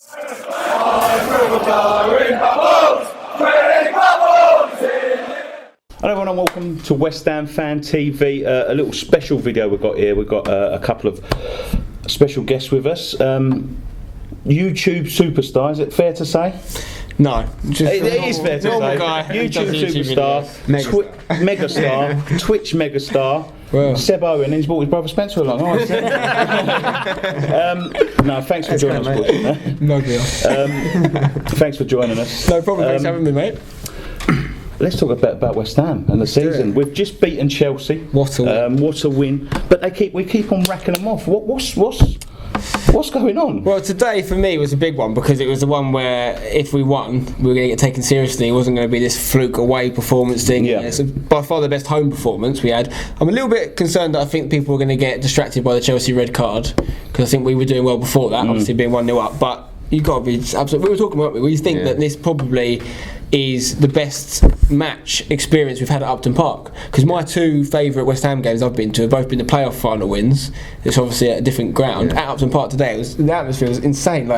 Hello everyone and welcome to West Ham Fan TV. A little special video we've got here. We've got a couple of special guests with us. YouTube superstar, is it fair to say? No, it is fair to say. YouTube superstar, Megastar, Twitch Megastar, well. Seb Owen, and he's brought his brother Spencer along. No, thanks for joining us. No deal. Thanks for joining us. No problem, thanks for having me, mate. Let's talk a bit about West Ham and the season. We've just beaten Chelsea. What a win! But we keep on racking them off. What's going on? Well, today for me was a big one because it was the one where if we won, we were going to get taken seriously. It wasn't going to be this fluke away performance thing. Yeah. It's by far the best home performance we had. I'm a little bit concerned that I think people were going to get distracted by the Chelsea red card because I think we were doing well before that, obviously being 1-0 up. But you've got to be absolutely. We were talking about it. We think that this probably is the best match experience we've had at Upton Park, because my two favourite West Ham games I've been to have both been the playoff final wins. It's obviously at a different ground. At Upton Park today, the atmosphere was insane.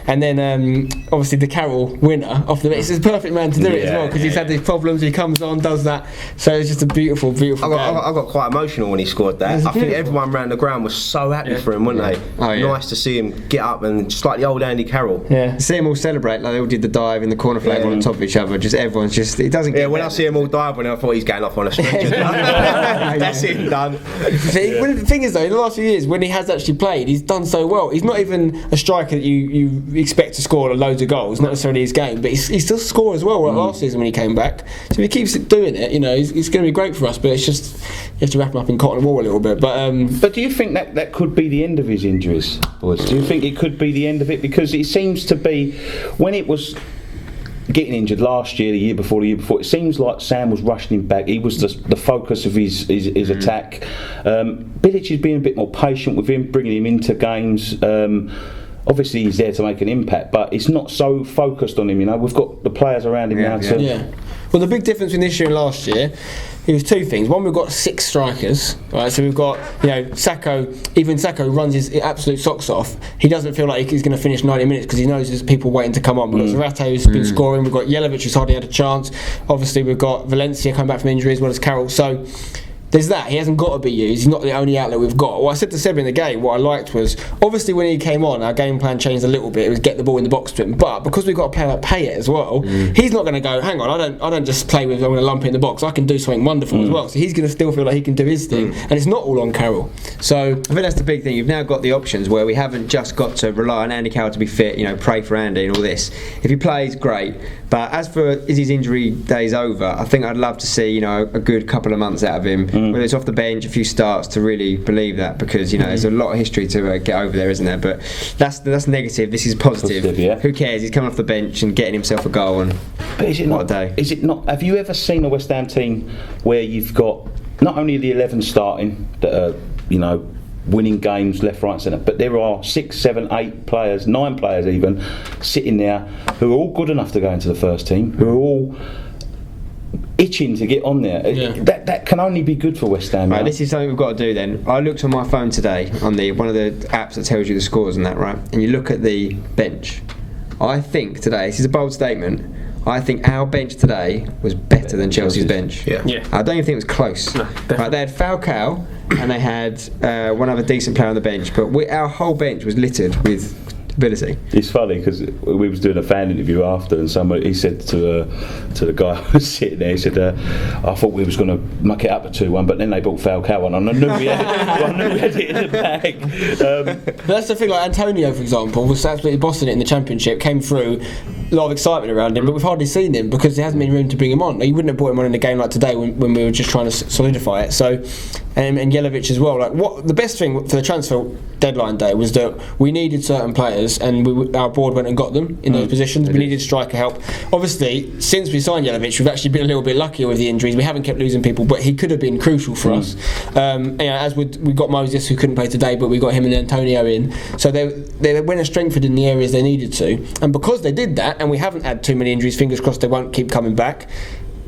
And then obviously the Carroll winner off the bench. It's a perfect man to do it as well, because he's had these problems. He comes on, does that. So it's just a beautiful game. I got quite emotional when he scored that. I think everyone around the ground was so happy for him, weren't they? Oh, yeah. Nice to see him get up and just like the old Andy Carroll. Yeah, see them all celebrate like they all did the dive in the corner flag on top of each other. Just everyone's just, it doesn't get when I see them all dive, when I thought he's going off on a stretcher. That's it, done. The thing is though, in the last few years when he has actually played, he's done so well. He's not even a striker that you expect to score loads of goals, not necessarily his game, but he still scored as well last season when he came back. So if he keeps doing it, he's going to be great for us, but it's just you have to wrap him up in cotton wool a little bit. But do you think that could be the end of his injuries, boys? Do you think it could be the end of it? Because it seems to be, when it was getting injured last year, the year before, it seems like Sam was rushing him back. He was the focus of his attack. Bilic is being a bit more patient with him, bringing him into games. Obviously he's there to make an impact, but it's not so focused on him. We've got the players around him now to... Yeah. Well, the big difference between this year and last year, it was two things. One, we've got 6 strikers, right? So we've got, Sacco. Even Sacco runs his absolute socks off. He doesn't feel like he's going to finish 90 minutes because he knows there's people waiting to come on. We've got Zarate who's been scoring. We've got Jelavic who's hardly had a chance. Obviously, we've got Valencia coming back from injury as well as Carroll. So there's that. He hasn't got to be used. He's not the only outlet we've got. What I said to Seb in the game, what I liked was, obviously when he came on, our game plan changed a little bit. It was get the ball in the box to him. But because we've got a player like Payet as well, he's not going to go, hang on, I don't just play with, I'm going to lump it in the box. I can do something wonderful as well. So he's going to still feel like he can do his thing. And it's not all on Carroll. So I think that's the big thing. You've now got the options where we haven't just got to rely on Andy Carroll to be fit, pray for Andy and all this. If he plays, great. But as for is his injury days over, I think I'd love to see, a good couple of months out of him, whether it's off the bench, a few starts, to really believe that, because there's a lot of history to get over there, isn't there? But that's negative. This is positive. Who cares? He's coming off the bench and getting himself a goal, and what a day. Is it not? Have you ever seen a West Ham team where you've got not only the 11 starting that are winning games left, right, centre, but there are 6, 7, 8 players, 9 players even sitting there who are all good enough to go into the first team, who are all itching to get on there. That can only be good for West Ham. Right, this is something we've got to do then. I looked on my phone today on one of the apps that tells you the scores and that, right? And you look at the bench. I think today, this is a bold statement, I think our bench today was better than Chelsea's bench. Yeah. I don't even think it was close. No, right, they had Falcao and they had one other decent player on the bench, but our whole bench was littered with ability. It's funny because we was doing a fan interview after, and he said to the guy who was sitting there, he said, I thought we was going to muck it up at 2-1, but then they brought Falcao on, and I knew we had it in the bag. That's the thing, like Antonio, for example, was absolutely bossing it in the Championship, came through, a lot of excitement around him, but we've hardly seen him because there hasn't been room to bring him on. You wouldn't have brought him on in a game like today when we were just trying to solidify it. So, and Jelavic as well. What the best thing for the transfer deadline day was that we needed certain players, and our board went and got them in those positions. We needed striker help. Obviously, since we signed Jelavic, we've actually been a little bit luckier with the injuries. We haven't kept losing people, but he could have been crucial for us. As we got Moses, who couldn't play today, but we got him and Antonio in. So they went and strengthened in the areas they needed to, and because they did that, and we haven't had too many injuries, fingers crossed they won't keep coming back,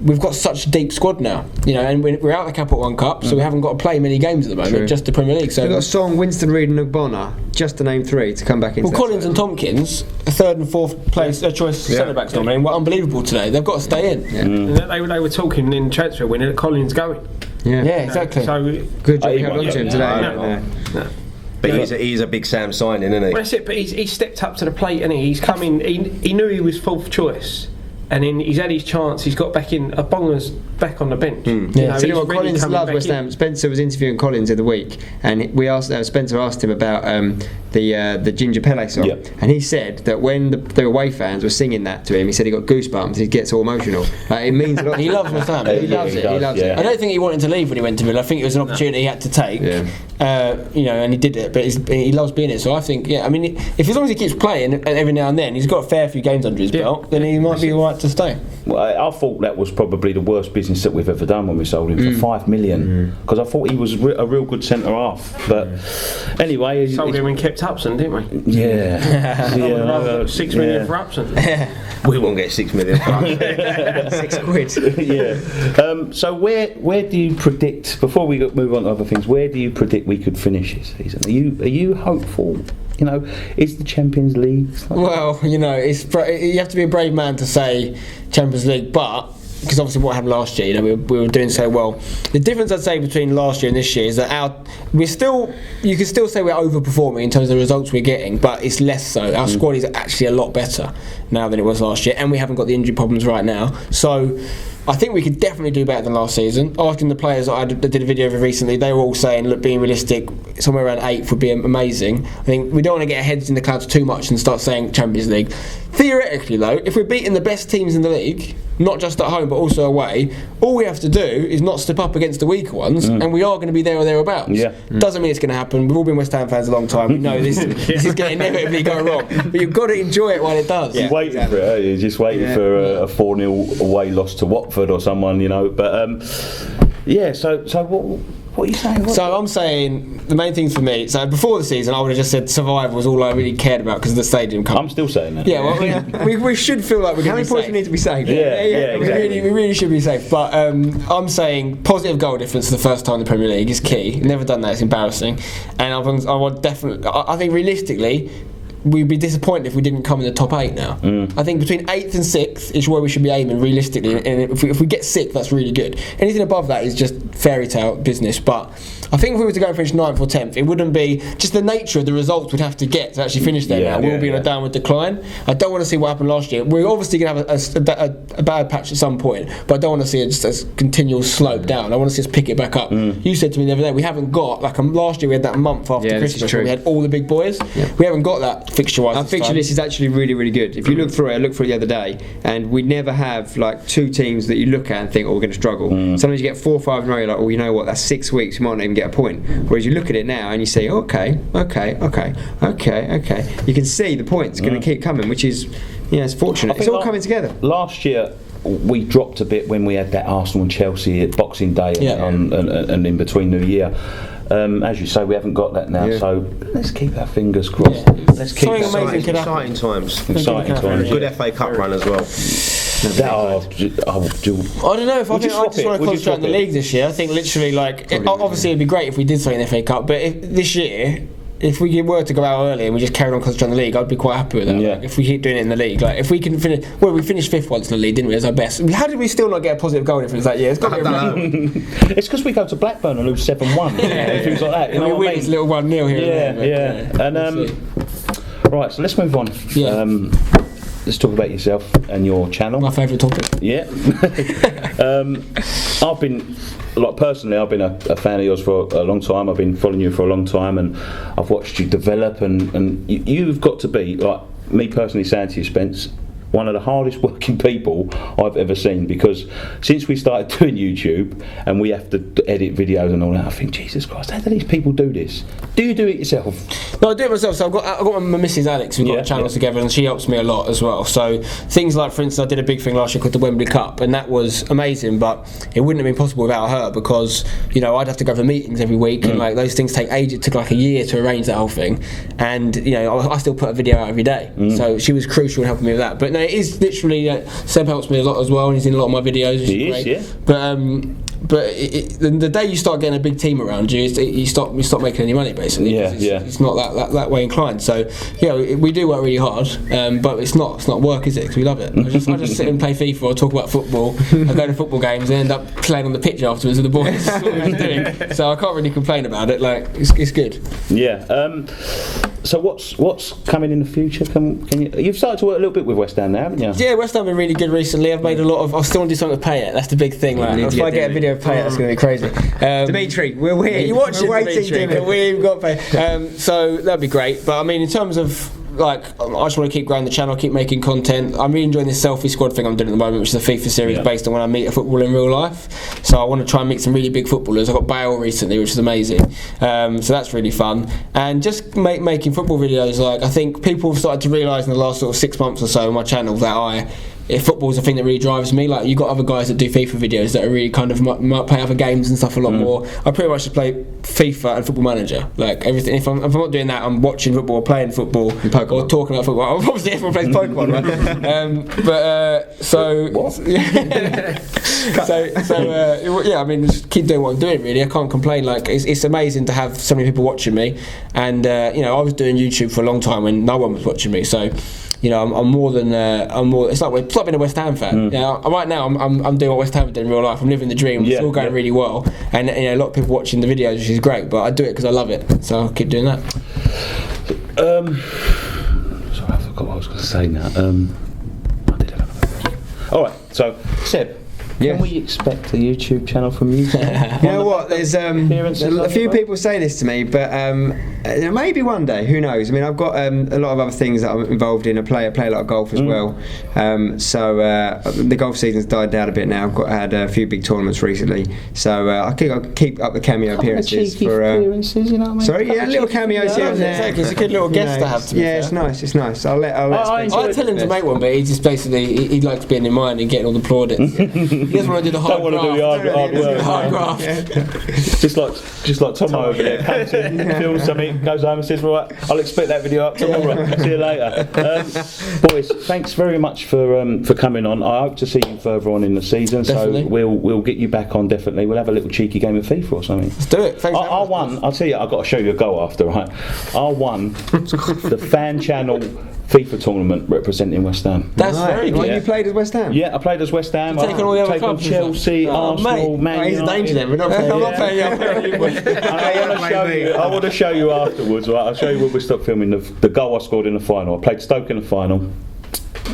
we've got such a deep squad now, and we're out of the Capital One Cup, so we haven't got to play many games at the moment, just the Premier League. So we've got Song, Winston Reid and Ogbonna, just to name 3 to come back into. Well, Collins and Tompkins, a third and fourth place choice centre backs normally, and were unbelievable today. They've got to stay in. And they were talking in transfer window that Collins going. Yeah, exactly. So good job we held on to him today. No. But he's a big Sam signing, isn't he? Well, that's it. But he stepped up to the plate, and he's come in. He knew he was fourth choice. And then he's had his chance. He's got back in. Bonga's back on the bench. So what Collins loved West Ham. Spencer was interviewing Collins the other week, and we asked Spencer asked him about the Ginger Pele song, and he said that when the away fans were singing that to him, he said he got goosebumps. He gets all emotional. Like, it means a lot. He loves West Ham. He loves it. He loves it. I don't think he wanted to leave when he went to Villa. I think it was an opportunity he had to take. And he did it. But he loves being it. So I think, I mean, if as long as he keeps playing every now and then, he's got a fair few games under his belt, then he might be alright to stay. Well, I thought that was probably the worst business that we've ever done when we sold him for $5 million, because I thought he was a real good centre half. But anyway, sold him and kept Upson, didn't we? Yeah, 6 million for Upson. We won't get 6 million for Upson. 6 quid. So where do you predict, before we move on to other things, where do you predict we could finish this season? Are you hopeful? Is the Champions League? Well, you have to be a brave man to say Champions League, but because obviously what happened last year, we were doing so well. The difference I'd say between last year and this year is that you can still say we're overperforming in terms of the results we're getting, but it's less so. Our squad is actually a lot better now than it was last year, and we haven't got the injury problems right now. So I think we could definitely do better than last season. Asking the players that I did a video of recently, they were all saying, look, being realistic, somewhere around 8th would be amazing. I think we don't want to get our heads in the clouds too much and start saying Champions League. Theoretically though, if we're beating the best teams in the league, not just at home but also away, all we have to do is not step up against the weaker ones, and we are going to be there or thereabouts. Doesn't mean it's going to happen. We've all been West Ham fans a long time. We know this is going to inevitably go wrong, but you've got to enjoy it while it does. You're waiting for it. You're just waiting for a 4-0 away loss to Watford or someone, But so what are you saying? So I'm saying the main thing for me. So before the season, I would have just said survival was all I really cared about because of the stadium coming. I'm still saying that. Yeah, well, we should feel like we're going to be safe. How many points we need to be safe? Yeah, exactly. We really should be safe. But I'm saying positive goal difference for the first time in the Premier League is key. Never done that. It's embarrassing. And I think realistically, we'd be disappointed if we didn't come in the top 8 now. I think between 8th and 6th is where we should be aiming realistically, and if we get 6th, that's really good. Anything above that is just fairy tale business. But I think if we were to go and finish 9th or 10th, it wouldn't be just the nature of the results we'd have to get to actually finish there. We'll be on a downward decline. I don't want to see what happened last year. We're obviously going to have a bad patch at some point, but I don't want to see it just as continual slope down. I want to see us pick it back up. You said to me the other day, we haven't got, last year we had that month after Christmas where we had all the big boys. We haven't got that fixture-wise. Our fixture list is actually really, really good. If you look through it, I looked through it the other day, and we never have like 2 teams that you look at and think, oh, we're going to struggle. Sometimes you get 4 or 5 in a row, you're like, oh, you know what, that's 6 weeks, we might not even get a point. Whereas you look at it now and you say, okay. You can see the points going to keep coming, which is, it's fortunate. It's all coming together. Last year, we dropped a bit when we had that Arsenal and Chelsea at Boxing Day and in between New Year. As you say, we haven't got that now, so let's keep our fingers crossed. Let's keep exciting times. Good FA Cup run as well. I don't know if I just want to concentrate on the league this year. I think literally, obviously it'd be great if we did something in the FA Cup, but this year, if we were to go out early and we just carried on concentrating on the league, I'd be quite happy with that. If we keep doing it in the league, if we can finish, we finished 5th once in the league, didn't we? As our best. How did we still not get a positive goal difference that year? It's got to be It's because we go to Blackburn and lose 7-1 and things like that. We win this little 1-0 here. And right, so let's move on. Let's talk about yourself and your channel. My favourite topic. Yeah. I've been a fan of yours for a long time. I've been following you for a long time, and I've watched you develop. And you've got to be, like me personally saying to you, Spence, one of the hardest working people I've ever seen, because since we started doing YouTube and we have to edit videos and all that, I think, Jesus Christ, how do these people do this? Do you do it yourself? No, I do it myself. So I've got my Mrs. Alex, we've got channels together, and she helps me a lot as well. So things like, for instance, I did a big thing last year called the Wembley Cup, and that was amazing, but it wouldn't have been possible without her, because I'd have to go for meetings every week, and those things take ages. It took like a year to arrange that whole thing, and I still put a video out every day. So she was crucial in helping me with that. But no, it is literally. Seb helps me a lot as well, and he's in a lot of my videos. Which He is is, great. But the day you start getting a big team around you, you stop making any money basically. It's not that way inclined. So yeah, we do work really hard, but it's not work, is it? Because we love it. I just sit and play FIFA or talk about football. I go to football games and end up playing on the pitch afterwards with the boys. That's what we're doing. So I can't really complain about it. Like it's good. Yeah. So what's coming in the future? Can you've started to work a little bit with West Ham now, haven't you? Yeah, West Ham have been really good recently. I've made a lot of. I still want to do something with Payet. That's the big thing. Like, if I get a video of Payet, that's going to be crazy. Dimitri, we're here. You watch it, waiting, Dimitri. We've got Payet. So that'd be great. But I mean, in terms of like, I just want to keep growing the channel, keep making content. I'm really enjoying this selfie squad thing I'm doing at the moment, which is a FIFA series based on when I meet a footballer in real life. So I want to try and meet some really big footballers. I got Bale recently, which is amazing. So that's really fun. And just making football videos. Like, I think people have started to realise in the last sort of 6 months or so on my channel that if football's a thing that really drives me, like, you've got other guys that do FIFA videos that are really kind of might play other games and stuff a lot more. I pretty much just play FIFA and Football Manager, like everything. If I'm not doing that, I'm watching football or playing football or talking about football. Obviously everyone plays Pokemon, right? Yeah, I mean, just keep doing what I'm doing really. I can't complain. Like, it's amazing to have so many people watching me, and I was doing YouTube for a long time when no one was watching me, so I'm more. It's like being a West Ham fan. Right now, I'm doing what West Ham did in real life. I'm living the dream. It's all going really well, and a lot of people watching the videos, which is great. But I do it because I love it, so I'll keep doing that. Sorry, I forgot what I was going to say now. All right, so Seb. Can we expect a YouTube channel from you? You know what? There's a few people say this to me, but maybe one day. Who knows? I mean, I've got a lot of other things that I'm involved in. I play a lot of golf as well. So the golf season's died down a bit now. I've had a few big tournaments recently, so I'll keep up the cameo appearances for. Appearances, you know what I mean? Sorry, little cameos here and there. Exactly, it's a good little guest to have. It's nice. It's nice. I'll let. I tell him to make one, but he just basically he likes being in mine and getting all the plaudits. He doesn't want to do the hard graft. Don't want to do the hard work. Just like Tom over there comes in, films something, goes home and says, right, I'll expect that video up tomorrow. See you later. Boys, thanks very much for coming on. I hope to see you further on in the season. Definitely. So we'll get you back on definitely. We'll have a little cheeky game of FIFA or something. Let's do it. Thanks. I'll tell you, I've got to show you a goal after, right? I won the fan channel FIFA tournament representing West Ham. That's very good. You played as West Ham? Yeah, I played as West Ham. Taking all the other clubs. Chelsea, Arsenal, Man United. He's a danger then. We're not playing. I'm not playing you. I want to show you afterwards, right? I'll show you when we stop filming the goal I scored in the final. I played Stoke in the final.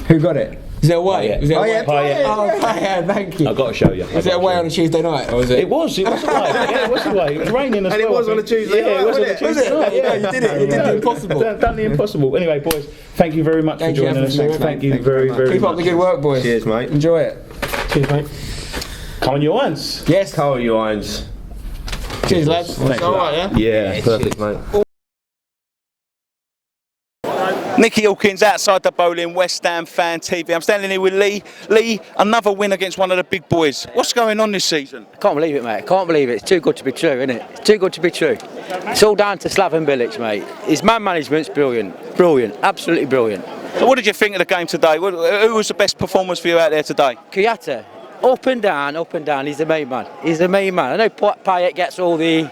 Who got it? Is it away? Payet. Thank you. I've got to show you. Was it away on a Tuesday night, or was it? It was away. Yeah, it was away. It was raining as well. And it was on a Tuesday night, it was on a Tuesday night. Yeah, you did it. You did the impossible. Done the impossible. Anyway, boys, thank you very much for joining us. Thank you very much. Keep up the good work, boys. Cheers, mate. Enjoy it. Cheers, mate. Come on, your irons. Yes. Come on, your irons. Cheers, lads. Thanks. All right, Yeah, perfect, mate. Nicky Hawkins outside the bowling, West Ham Fan TV. I'm standing here with Lee. Lee, another win against one of the big boys. What's going on this season? Can't believe it, mate. Can't believe it. It's too good to be true, isn't it? It's too good to be true. It's all down to Slaven Bilic, mate. His man management's brilliant. Brilliant. Absolutely brilliant. So what did you think of the game today? Who was the best performance for you out there today? Kuyata, up and down, up and down. He's the main man. He's the main man. I know Payet gets all the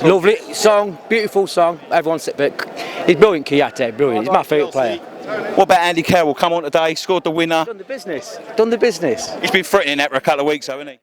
lovely song, beautiful song. Everyone's it, but he's brilliant, Kuyata. Brilliant. He's my favourite player. What about Andy Carroll? Come on today, scored the winner. Done the business. Done the business. He's been threatening that for a couple of weeks, though, hasn't he?